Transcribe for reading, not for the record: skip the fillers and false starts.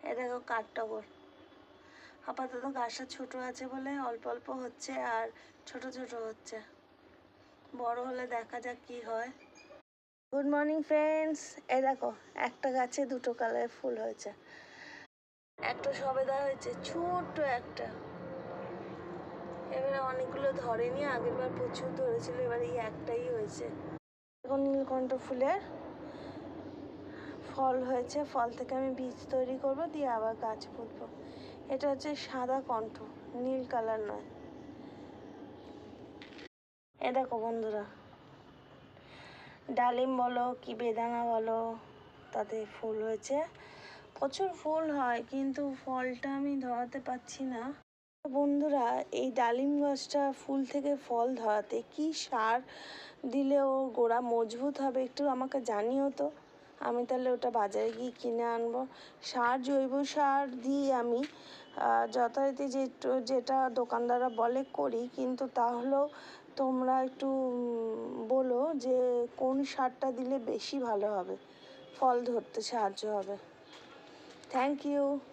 এ দেখো কাঠটগর। আপাতত গাছটা ছোট আছে বলে অল্প অল্প হচ্ছে আর ছোট ছোট হচ্ছে, বড় হলে দেখা যাক কি হয়। Good morning friends. এই দেখো একটা গাছে দুটো কালারের ফুল হয়েছে। একটা সবেদা হয়েছে ছোট্ট একটা, এবারে অনেকগুলো ধরেনি, আগের বার প্রচুর ধরেছিল, এবারে এই একটাই হয়েছে। এখন নীলকণ্ঠ ফুলের ফল হয়েছে, ফল থেকে আমি বীজ তৈরি করব, দিয়ে আবার গাছ পুঁতবো। এটা হচ্ছে সাদা কণ্ঠ, নীল কালার নয়। এ দেখো বন্ধুরা, ডালিম বলো কি বেদানা বলো, তাতে ফুল হয়েছে, প্রচুর ফুল হয় কিন্তু ফলটা আমি ধরাতে পারছি না। বন্ধুরা, এই ডালিম গাছটা ফুল থেকে ফল ধরাতে কি সার দিলে ও গোড়া মজবুত হবে একটু আমাকে জানিও তো, আমি তাহলে ওটা বাজারে গিয়ে কিনে আনবো। সার জৈব সার দিই আমি যথারীতি যেটা দোকানদাররা বলে করি, কিন্তু তাহলেও তোমরা একটু বলো যে কোন সারটা দিলে বেশি ভালো হবে, ফল ধরতে সাহায্য হবে। Thank you.